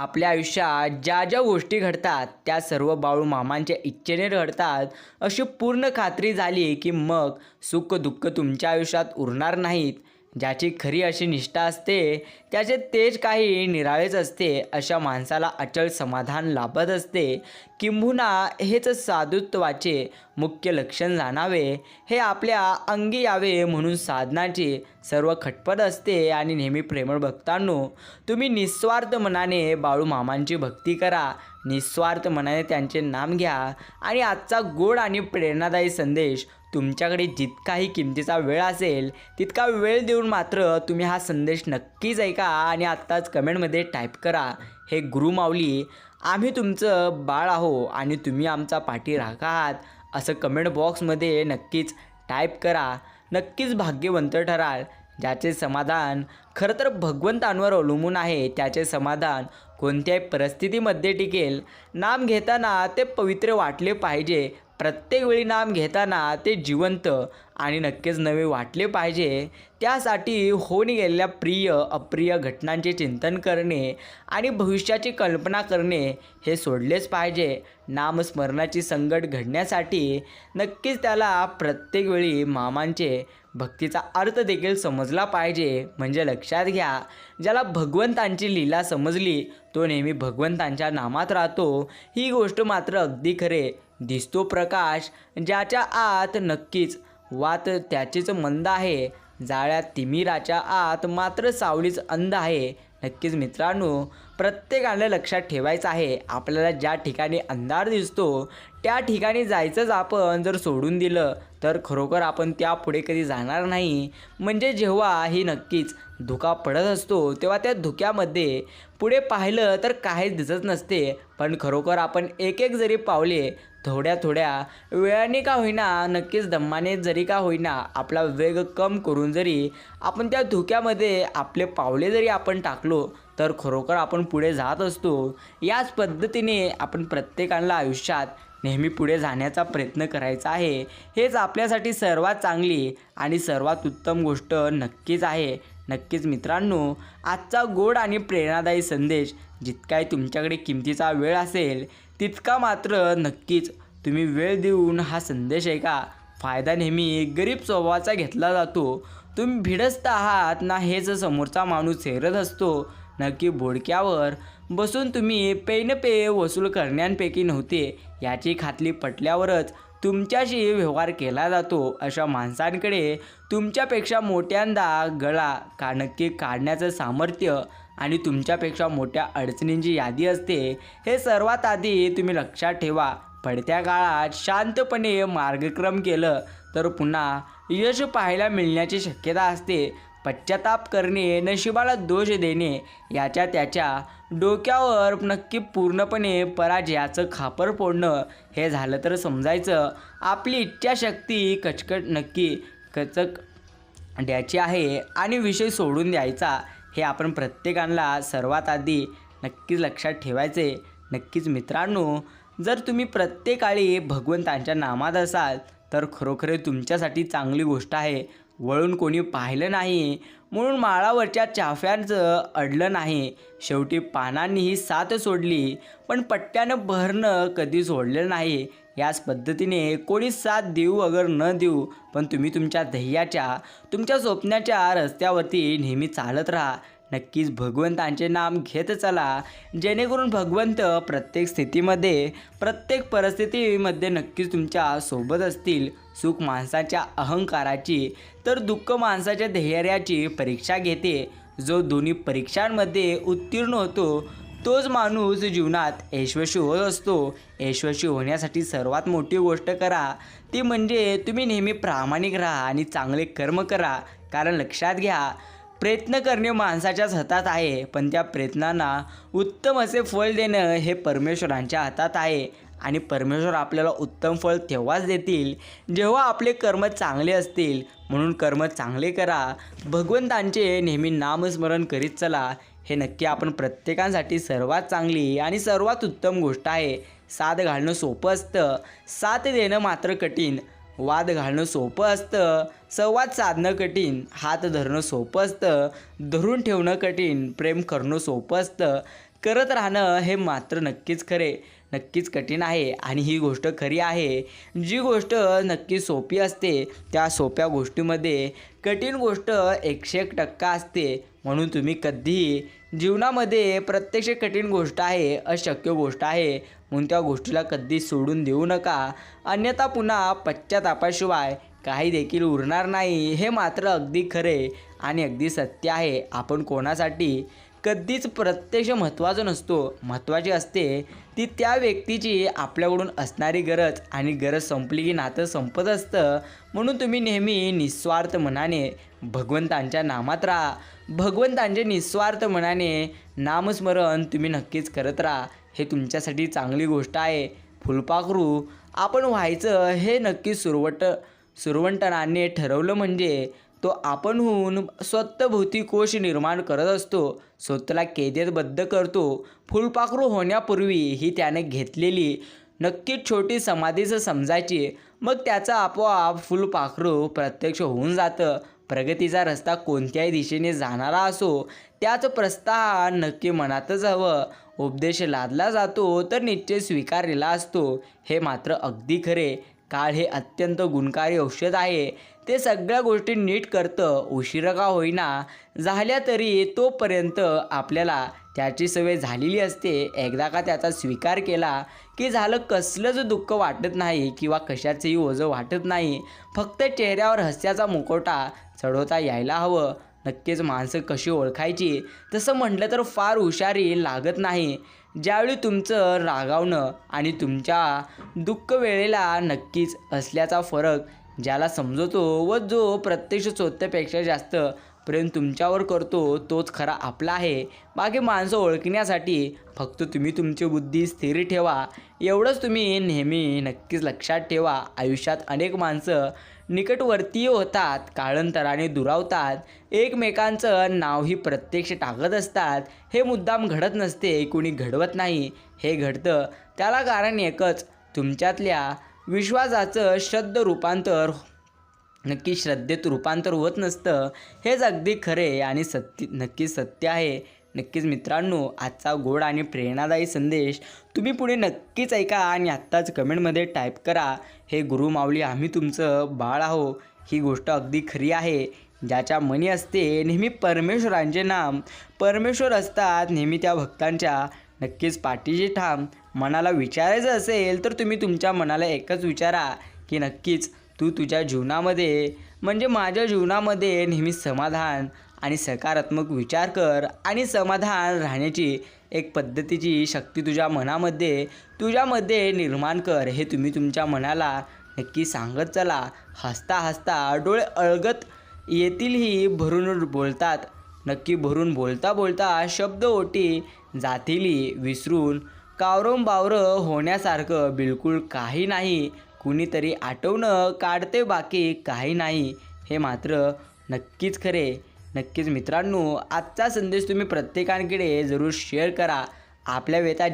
आपल्या आयुष्यात ज्या ज्या गोष्टी घडतात त्या सर्व बाळू मामांच्या इच्छेने घडतात अशी पूर्ण खात्री झाली की मग सुख दुःख तुमच्या आयुष्यात उरणार नाहीत. ज्याची खरी अशी निष्ठा असते त्याचे तेज काही निराळेच असते. अशा माणसाला अचल समाधान लाभत असते. किंबहुना हेच साधुत्वाचे मुख्य लक्षण जाणावे, हे आपल्या अंगी यावे म्हणून साधनाची सर्व खटपट असते. आणि नेहमी प्रेमळ भक्तांनो, तुम्ही निस्वार्थ मनाने बाळू मामांची भक्ती करा, निस्वार्थ मनाने त्यांचे नाम घ्या आणि आजचा गोड आणि प्रेरणादायी संदेश तुमच्याकडे जितकाही किमतीचा वेळ असेल तितका वेळ देऊन मात्र तुम्ही हा संदेश नक्कीच ऐका आणि आत्ताच कमेंटमध्ये टाईप करा, हे गुरुमाऊली, आम्ही तुमचं बाळ आहो आणि तुम्ही आमचा पाठीराखा आहात, असं कमेंट बॉक्समध्ये नक्कीच टाईप करा. नक्कीच भाग्यवंत ठराल. ज्याचे समाधान खरं तर भगवंतांवर अवलंबून आहे, त्याचे समाधान कोणत्याही परिस्थितीमध्ये टिकेल. नाम घेताना ते पवित्र वाटले पाहिजे. प्रत्येक वेळी नाम घेताना ते जिवंत आणि नक्कीच नवे वाटले पाहिजे. त्यासाठी होऊन गेलेल्या प्रिय अप्रिय घटनांचे चिंतन करणे आणि भविष्याची कल्पना करणे हे सोडलेच पाहिजे. नामस्मरणाची संकट घडण्यासाठी नक्कीच त्याला प्रत्येक वेळी मामांचे भक्तीचा अर्थ देखील समजला पाहिजे. म्हणजे लक्षात घ्या, ज्याला भगवंतांची लीला समजली तो नेहमी भगवंतांच्या नामात राहतो. ही गोष्ट मात्र अगदी खरे. दिसतो प्रकाश ज्याच्या आत नक्कीच वात त्याचीच मंद आहे. जाळ्या तिमिराच्या आत मात्र सावलीच अंध आहे. नक्कीच मित्रांनो, प्रत्येकाला लक्षात ठेवायचं आहे, आपल्याला ज्या ठिकाणी अंधार दिसतो त्या ठिकाणी जायचंच. आपण जर सोडून दिलं तर खरोखर आपण त्यापुढे कधी जाणार नाही. म्हणजे जेव्हा ही नक्कीच धुका पडत असतो तेव्हा त्या धुक्यामध्ये पुढे पाहिलं तर काहीच दिसत नसते. पण खरोखर आपण एक एक जरी पावले थोड्या थोड्या वेळाने का होईना, नक्कीच दमाने जरी का होईना, आपला वेग कम करून जरी आपण त्या धुक्यामध्ये आपले पावले जरी आपण टाकलो तर खरोखर आपण पुढे जात असतो. याच पद्धतीने आपण प्रत्येकाला आयुष्यात नेहमी पुढे जाण्याचा प्रयत्न करायचा आहे. हेच आपल्यासाठी सर्वात चांगली आणि सर्वात उत्तम गोष्ट नक्कीच आहे. नक्कीच मित्रांनो, आजचा गोड आणि प्रेरणादायी संदेश जितकाही तुमच्याकडे किमतीचा वेळ असेल तितका मात्र नक्कीच तुम्ही वेळ देऊन हा संदेश ऐका. फायदा नेहमी गरीब स्वभावाचा घेतला जातो. तुम्ही भिडस्त आहात ना, हेच समोरचा माणूस हेरत असतो. नक्की बोडक्यावर बसून तुम्ही पे न पे वसूल करण्यापैकी नव्हते याची खात्री पटल्यावरच तुमच्याशी व्यवहार केला जातो. अशा माणसांकडे तुमच्यापेक्षा मोठ्यांदा गळा का नक्की काढण्याचं सामर्थ्य आणि तुमच्यापेक्षा मोठ्या अडचणींची यादी असते. हे सर्वात आधी तुम्ही लक्षात ठेवा. पडत्या काळात शांतपणे मार्गक्रम केलं तर पुन्हा यश पाहायला मिळण्याची शक्यता असते. पश्चाताप करणे, नशिबाला दोष देणे, याच्या त्याच्या डोक्यावर नक्की पूर्णपणे पराजयाचं खापर फोडणं, हे झालं तर समजायचं आपली इच्छाशक्ती नक्की कचक द्यायची आहे आणि विषय सोडून द्यायचा. हे आपण प्रत्येकाला सर्वात आधी नक्कीच लक्षात ठेवायचे. नक्कीच मित्रांनो, जर तुम्ही प्रत्येकाळी भगवंतांच्या नामात असाल तर खरोखर तुमच्यासाठी चांगली गोष्ट आहे. वळून कोणी पाहिलं नाही म्हणून माळावरच्या चाफ्यांचं अडलं नाही. शेवटी पानांनीही साथ सोडली पण पट्ट्यानं भरणं कधी सोडलेलं नाही. याच पद्धतीने कोणी साथ देऊ अगर न देऊ पण तुम्ही तुमच्या ध्येयाच्या तुमच्या स्वप्नाच्या रस्त्यावरती नेहमी चालत राहा. नक्कीच भगवंतांचे नाम घेत चला, जेणेकरून भगवंत प्रत्येक स्थितीमध्ये प्रत्येक परिस्थितीमध्ये नक्कीच तुमच्या सोबत असतील. सुख माणसाच्या अहंकाराची तर दुःख माणसाच्या धैर्याची परीक्षा घेते. जो दोन्ही परीक्षांमध्ये उत्तीर्ण होतो तोच माणूस जीवनात यशस्वी होत असतो. यशस्वी होण्यासाठी सर्वात मोठी गोष्ट करा ती म्हणजे तुम्ही नेहमी प्रामाणिक राहा आणि चांगले कर्म करा. कारण लक्षात घ्या, प्रयत्न करणे माणसाच्याच हातात आहे पण त्या प्रयत्नांना उत्तम असे फळ देणं हे परमेश्वरांच्या हातात आहे. आणि परमेश्वर आपल्याला उत्तम फळ तेव्हाच देतील जेव्हा आपले कर्म चांगले असतील. म्हणून कर्म चांगले करा, भगवंतांचे नेहमी नामस्मरण करीत चला. हे नक्की आपण प्रत्येकासाठी सर्वात चांगली आणि सर्वात उत्तम गोष्ट आहे. साथ घालणं सोपं असतं, साथ देणं मात्र कठीण. वाद घालणं सोपं असतं, संवाद साधणं कठीण. हात धरणं सोपं असतं, धरून ठेवणं कठीण. प्रेम करणं सोपं असतं, करत राहणं हे मात्र नक्कीच खरे, नक्कीच कठीण आहे आणि ही गोष्ट खरी आहे. जी गोष्ट नक्की सोपी असते त्या सोप्या गोष्टीमध्ये कठीण गोष्ट 101% असते. म्हणून तुम्ही कधीही जीवनामध्ये प्रत्यक्ष कठीण गोष्ट आहे, अशक्य गोष्ट आहे म्हणून त्या गोष्टीला कधी सोडून देऊ नका. अन्यथा पुन्हा पश्चातापाशिवाय काही देखील उरणार नाही. हे मात्र अगदी खरे आणि अगदी सत्य आहे. आपण कोणासाठी कधीच प्रत्यक्ष महत्त्वाचं नसतो. महत्त्वाची असते ती त्या व्यक्तीची आपल्याकडून असणारी गरज आणि गरज संपली की नातं संपत असतं. म्हणून तुम्ही नेहमी निस्वार्थ मनाने भगवंतांच्या नामात राहा. भगवंतांचे निस्वार्थ मनाने नामस्मरण तुम्ही नक्कीच करत राहा. हे तुमच्यासाठी चांगली गोष्ट आहे. फुलपाखरू आपण व्हायचं हे नक्की सुरवंटनाने ठरवलं म्हणजे तो आपणहून स्वतःभोवती कोश निर्माण करत असतो, स्वतःला कैदेत बद्ध करतो. फुलपाखरू होण्यापूर्वी ही त्याने घेतलेली नक्कीच छोटी समाधीच समजायची. मग त्याचा आपोआप फुलपाखरू प्रत्यक्ष होऊन जातं. प्रगतीचा रस्ता कोणत्याही दिशेने जाणारा असो त्याच प्रस्थान नक्की मनातच हवं. उपदेश लादला जातो तर निश्चय स्वीकारलेला असतो. हे मात्र अगदी खरे. काळ हे अत्यंत गुणकारी औषध आहे. ते सगळ्या गोष्टी नीट करतं. उशिरा का होईना झाल्या तरी तोपर्यंत आपल्याला त्याची सवय झालेली असते. एकदा का त्याचा स्वीकार केला की झालं, कसलंच दुःख वाटत नाही किंवा कशाचंही ओझं वाटत नाही. फक्त चेहऱ्यावर हास्याचा मुखवटा चढवता यायला हवं. नक्कीच माणसं कशी ओळखायची तसं म्हटलं तर फार हुशारी लागत नाही. ज्यावेळी तुमचं रागावणं आणि तुमच्या दुःख वेळेला नक्कीच असल्याचा फरक ज्याला समजतो व जो प्रत्यक्ष स्वतःपेक्षा जास्त प्रेम तुमच्यावर करतो तोच खरा आपला आहे. बाकी माणसं ओळखण्यासाठी फक्त तुम्ही तुमची बुद्धी स्थिर ठेवा. एवढंच तुम्ही नेहमी नक्कीच लक्षात ठेवा. आयुष्यात अनेक माणसं निकटवर्तीय होतात, काळांतराने दुरावतात, एकमेकांचं नावही प्रत्यक्ष टाकत असतात. हे मुद्दाम घडत नसते, कुणी घडवत नाही. हे घडतं त्याला कारण एकच, तुमच्यातल्या विश्वासाचं नक्की श्रद्धेत रूपांतर होत नसतं. हेच अगदी खरे आणि नक्कीच सत्य आहे. नक्कीच मित्रांनो, आजचा गोड आणि प्रेरणादायी संदेश तुम्ही पुढे नक्कीच ऐका आणि आत्ताच कमेंटमध्ये टाईप करा, हे गुरु माऊली आम्ही तुमचं बाळ आहो. ही गोष्ट अगदी खरी आहे. ज्याच्या मनी असते नेहमी परमेश्वरांचे नाम, परमेश्वर असतात नेहमी त्या भक्तांच्या नक्कीच पाठीशी ठाम. मनाला विचारायचं असेल तर तुम्ही तुमच्या मनाला एकच विचारा की नक्कीच तू तुझ्या जीवनामध्ये म्हणजे माझ्या जीवनामध्ये नेहमी समाधान आणि सकारात्मक विचार कर आणि समाधान राहण्याची एक पद्धतीची शक्ती तुझ्यामध्ये निर्माण कर. हे तुम्ही तुमच्या मनाला नक्की सांगत चला. हसता हसता डोळे अलगत येतीलही भरून बोलतात, नक्की भरून बोलता बोलता शब्द ओटी जातीली विसरून. कावरं बावरं होण्यासारखं बिलकुल काही नाही. कुणीतरी आठवणं काढते बाकी काही नाही. हे मात्र नक्कीच खरे. नक्कीच मित्रांनो, आजचा संदेश तुम्ही प्रत्येकाकडे जरूर शेअर करा. आपल्या व्यथा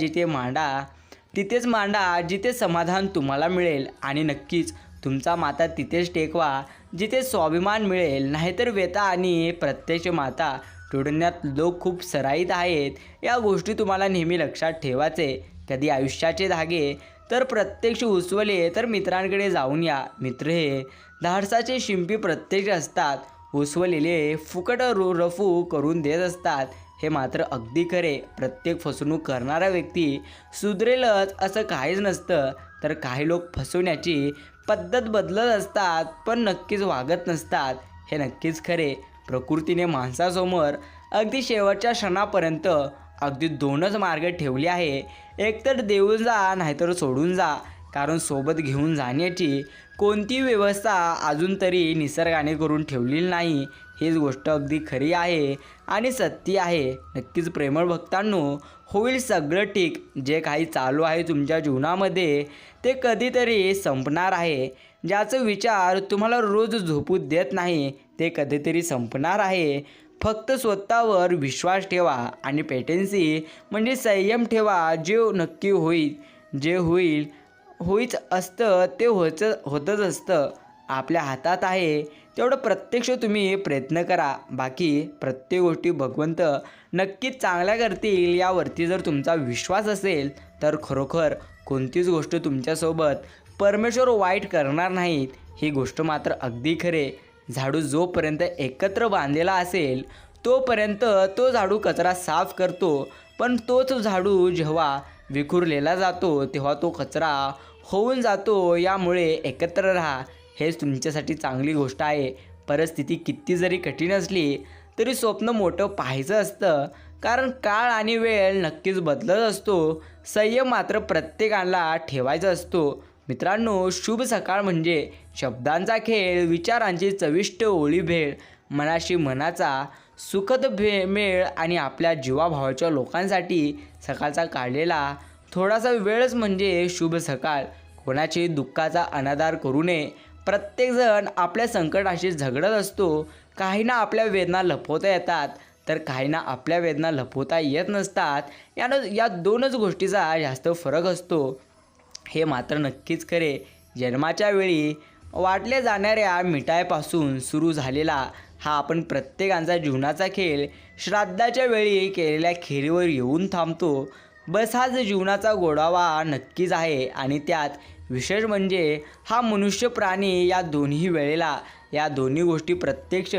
तिथेच मांडा जिथे समाधान तुम्हाला मिळेल आणि नक्कीच तुमचा माथा तिथेच टेकवा जिथे स्वाभिमान मिळेल. नाहीतर व्यथा आणि प्रत्यक्ष माथा तोडण्यात लोक खूप सराईत आहेत. या गोष्टी तुम्हाला नेहमी लक्षात ठेवायचे. कधी आयुष्याचे धागे तर प्रत्यक्ष उसवले तर मित्रांकडे जाऊन या. मित्र हे धाडसाचे शिंपी प्रत्यक्ष असतात, उसवलेले फुकट रफू करून देत असतात. हे मात्र अगदी खरे. प्रत्येक फसवणूक करणारा व्यक्ती सुधरेलच असं काहीच नसतं. तर काही लोक फसवण्याची पद्धत बदलत असतात पण नक्कीच वागत नसतात. हे नक्कीच खरे. प्रकृतीने माणसासमोर अगदी शेवटच्या क्षणापर्यंत अगदी दोनच मार्ग ठेवले आहे. एकतर देऊन जा नाहीतर सोडून जा. कारण सोबत घेऊन जाण्याची कोणती व्यवस्था अजून तरी निसर्गाने करून ठेवलेली नाही. हीच गोष्ट अगदी खरी आहे आणि सत्य आहे. नक्कीच प्रेमळ भक्तांनो, होईल सगळं ठीक. जे काही चालू आहे तुमच्या जीवनामध्ये ते कधीतरी संपणार आहे. ज्याचा विचार तुम्हाला रोज झोपू देत नाही ते कधीतरी संपणार आहे. फक्त स्वतःवर विश्वास ठेवा आणि पेटेन्सी म्हणजे संयम ठेवा. जे नक्की होईल, जे होईच असतं ते होतच असतं. आपल्या हातात आहे तेवढं प्रत्यक्ष तुम्ही प्रयत्न करा. बाकी प्रत्येक गोष्टी भगवंत नक्कीच चांगल्या करतील यावरती जर तुमचा विश्वास असेल तर खरोखर कोणतीच गोष्ट तुमच्यासोबत परमेश्वर वाईट करणार नाहीत. ही गोष्ट मात्र अगदी खरे. झाडू जोपर्यंत एकत्र बांधलेला असेल तोपर्यंत तो झाडू कचरा साफ करतो, पण तोच झाडू जेव्हा विखुरलेला जातो तेव्हा तो कचरा होऊन जातो. यामुळे एकत्र राहा, हेच तुमच्यासाठी चांगली गोष्ट आहे. परिस्थिती किती जरी कठीण असली तरी स्वप्न मोठं पाहायचं असतं, कारण काळ आणि वेळ नक्कीच बदलत असतो. संयम मात्र प्रत्येकाला ठेवायचा असतो. मित्रांनो, शुभ सकाळ म्हणजे शब्दांचा खेळ, विचारांची चविष्ट ओळी भेळ, मनाशी मनाचा सुखद मेळ आणि आपल्या जीवाभावाच्या लोकांसाठी सकाळचा काढलेला थोडासा वेळच म्हणजे शुभ सकाळ. कोणाची दुःखाचा अनादर करू नये. प्रत्येकजण आपल्या संकटाशी झगडत असतो. काहींना आपल्या वेदना लपवता येतात तर काहींना आपल्या वेदना लपवता येत नसतात. या दोनच गोष्टीचा जास्त फरक असतो, हे मात्र नक्कीच खरे. जन्माच्या वेळी वाटल्या जाणाऱ्या मिठाईपासून सुरू झालेला हा आपण प्रत्येकाचा जीवनाचा खेळ श्राद्धाच्या वेळी केलेल्या खेरीवर येऊन थांबतो. बस हाच जीवनाचा गोडावा नक्कीच आहे. आणि त्यात विशेष म्हणजे हा मनुष्य प्राणी या दोन्ही वेळेला या दोन्ही गोष्टी प्रत्यक्ष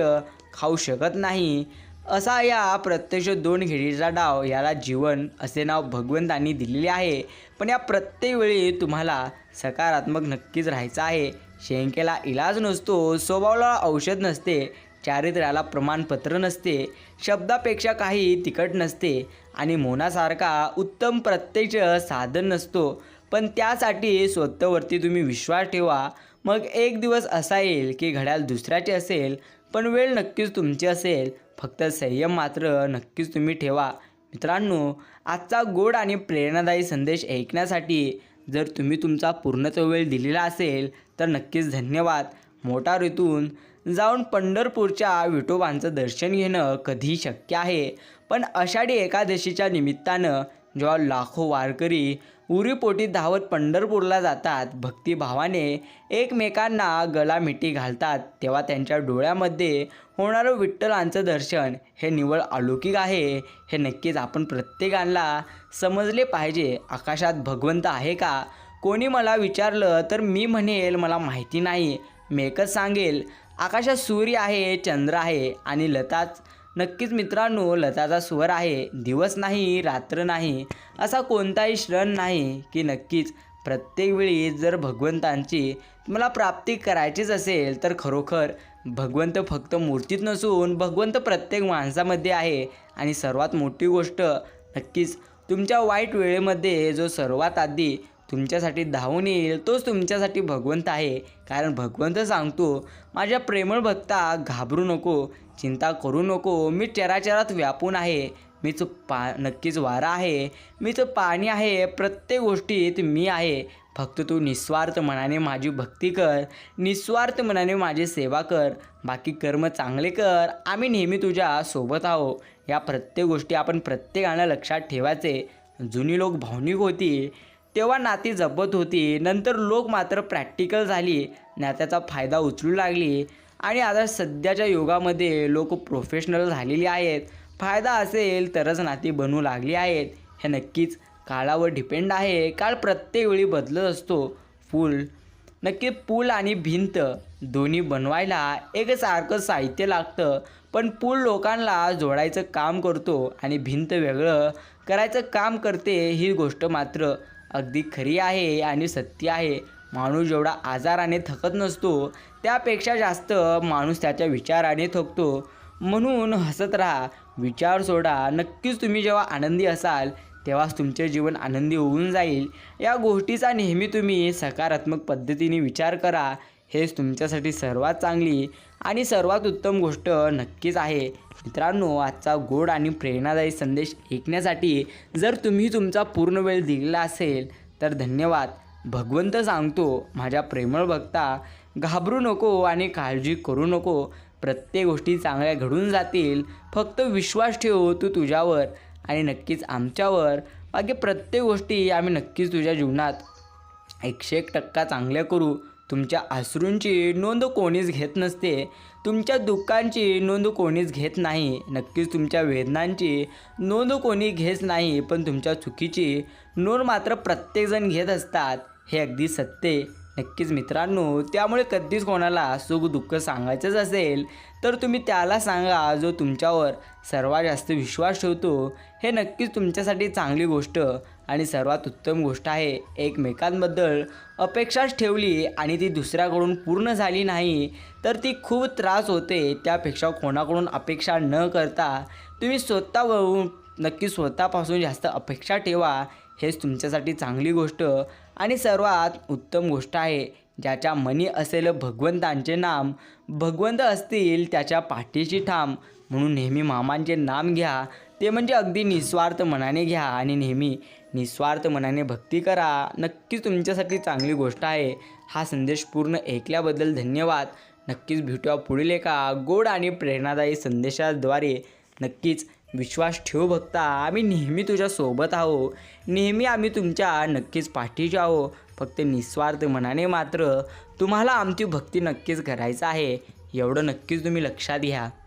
खाऊ शकत नाही. असा या प्रत्यक्ष दोन घडीचा डाव याला जीवन असे नाव भगवंतांनी दिलेले आहे. पण या प्रत्येक वेळी तुम्हाला सकारात्मक नक्कीच राहायचं आहे. शंकेला इलाज नसतो, स्वभावाला औषध नसते, चारित्र्याला प्रमाणपत्र नसते, शब्दापेक्षा काही तिखट नसते आणि मौनासारखा उत्तम प्रत्यक्ष साधन नसतो. पण त्यासाठी स्वतःवरती तुम्ही विश्वास ठेवा. मग एक दिवस असा येईल की घड्याळ दुसऱ्याचे असेल पण वेळ नक्कीच तुमची असेल. फक्त संयम मात्र नक्कीच तुम्ही ठेवा. मित्रांनो, आजचा गोड आणि प्रेरणादायी संदेश ऐकण्यासाठी जर तुम्ही तुमचा पूर्णत्व वेळ दिलेला असेल तर नक्कीच धन्यवाद. मोटारीतून जाऊन पंढरपूरच्या विठोबांचं दर्शन घेणं कधीही शक्य आहे, पण आषाढी एकादशीच्या निमित्तानं जेव्हा लाखो वारकरी उरीपोटी धावत पंढरपूरला जातात, भक्तिभावाने एकमेकांना गळामिठी घालतात, तेव्हा त्यांच्या डोळ्यामध्ये होणारं विठ्ठलांचं दर्शन हे निव्वळ अलौकिक आहे. हे नक्कीच आपण प्रत्येकाला समजले पाहिजे. आकाशात भगवंत आहे का? कोणी मला विचारलं तर मी म्हणेल मला माहिती नाही. मी एकच सांगेल, आकाशात सूर्य आहे, चंद्र आहे आणि लताच नक्कीच मित्रांनो लताचा स्वर आहे. दिवस नाही, रात्र नाही, असा कोणताही क्षण नाही की नक्कीच प्रत्येक वेळी जर भगवंतांची तुम्हाला प्राप्ती करायचीच असेल तर खरोखर भगवंत फक्त मूर्तीत नसून भगवंत प्रत्येक माणसामध्ये आहे. आणि सर्वात मोठी गोष्ट, नक्कीच तुमच्या वाईट वेळेमध्ये जो सर्वात आधी तुमच्यासाठी धावून येईल तोच तुमच्यासाठी भगवंत आहे. कारण भगवंत सांगतो, माझ्या प्रेमळ भक्ता घाबरू नको, चिंता करू नको, मी चराचरात व्यापून आहे. मीच नक्कीच वारा आहे, मीच पाणी आहे, प्रत्येक गोष्टीत मी आहे. फक्त तू निस्वार्थ मनाने माझी भक्ती कर, निस्वार्थ मनाने माझी सेवा कर, बाकी कर्म चांगले कर, आम्ही नेहमी तुझ्या सोबत आहो. या प्रत्येक गोष्टी आपण प्रत्येकाला लक्षात ठेवायचे. जुनी लोक भावनिक होती तेव्हा नाती जपत होती, नंतर लोक मात्र प्रॅक्टिकल झाली, नात्याचा फायदा उचलू लागली. आणि आता सध्याच्या युगामध्ये लोक प्रोफेशनल झालेली आहेत. फायदा असेल तरच नाती बनू लागली आहेत. हे नक्कीच काळावर डिपेंड आहे. काळ प्रत्येक वेळी बदलत असतो. पूल आणि भिंत दोन्ही बनवायला एकसारखं साहित्य लागतं, पण पूल लोकांना जोडायचं काम करतो आणि भिंत वेगळं करायचं काम करते. ही गोष्ट मात्र अगदी खरी आहे आणि सत्य आहे. माणूस जेवढा आजाराने थकत नसतो त्यापेक्षा जास्त माणूस त्याच्या विचाराने थकतो. म्हणून हसत राहा, विचार सोडा. नक्कीच तुम्ही जेव्हा आनंदी असाल तेव्हाच तुमचे जीवन आनंदी होऊन जाईल. या गोष्टीचा नेहमी तुम्ही सकारात्मक पद्धतीने विचार करा. हेच तुमच्यासाठी सर्वात चांगली आणि सर्वात उत्तम गोष्ट नक्कीच आहे. मित्रांनो, आजचा गोड आणि प्रेरणादायी संदेश ऐकण्यासाठी जर तुम्ही तुमचा पूर्ण वेळ दिलेला असेल तर धन्यवाद. भगवंत सांगतो, माझ्या प्रेमळ भक्ता घाबरू नको आणि काळजी करू नको, प्रत्येक गोष्टी चांगल्या घडून जातील. फक्त विश्वास ठेव तू तुझ्यावर आणि नक्कीच आमच्यावर. बाकी प्रत्येक गोष्टी आम्ही नक्कीच तुझ्या जीवनात 101% चांगल्या करू. तुमच्या अश्रूंची नोंद कोणीच घेत नसते, तुमच्या दुःखांची नोंद कोणीच घेत नाही, नक्कीच तुमच्या वेदनांची नोंद कोणी घेत नाही, पण तुमच्या चुकीची नोंद मात्र प्रत्येकजण घेत असतात. हे अगदी सत्य आहे. नक्कीच मित्रांनो, त्यामुळे कधीच कोणाला सुख दुःख सांगायचंच असेल तर तुम्ही त्याला सांगा जो तुमच्यावर सर्वात जास्त विश्वास ठेवतो. हे नक्कीच तुमच्यासाठी चांगली गोष्ट आणि सर्वात उत्तम गोष्ट आहे. एकमेकांबद्दल अपेक्षाच ठेवली आणि ती दुसऱ्याकडून पूर्ण झाली नाही तर ती खूप त्रास होते. त्यापेक्षा कोणाकडून अपेक्षा न करता तुम्ही स्वतःवरून नक्की स्वतःपासून जास्त अपेक्षा ठेवा. हेच तुमच्यासाठी चांगली गोष्ट आणि सर्वात उत्तम गोष्ट आहे. ज्याच्या मनी असेल भगवंतांचे नाम, भगवंत असतील त्याच्या पाठीशी ठाम. म्हणून नेहमी मामांचे नाम घ्या, ते म्हणजे अगदी निस्वार्थ मनाने घ्या आणि नेहमी निस्वार्थ मनाने भक्ती करा. नक्कीच तुमच्यासाठी चांगली गोष्ट आहे. हा संदेश पूर्ण ऐकल्याबद्दल धन्यवाद. नक्कीच भेटूया पुढील एका गोड आणि प्रेरणादायी संदेशाद्वारे. नक्कीच विश्वास ठेव भक्ता, आम्ही नेहमी तुझ्या सोबत आहो. नेहमी आम्ही तुमच्या नक्कीच पाठीशी आहो. फक्त निस्वार्थ मनाने मात्र तुम्हाला आमची भक्ती नक्कीच करायचं आहे, एवढं नक्कीच तुम्ही लक्षात घ्या.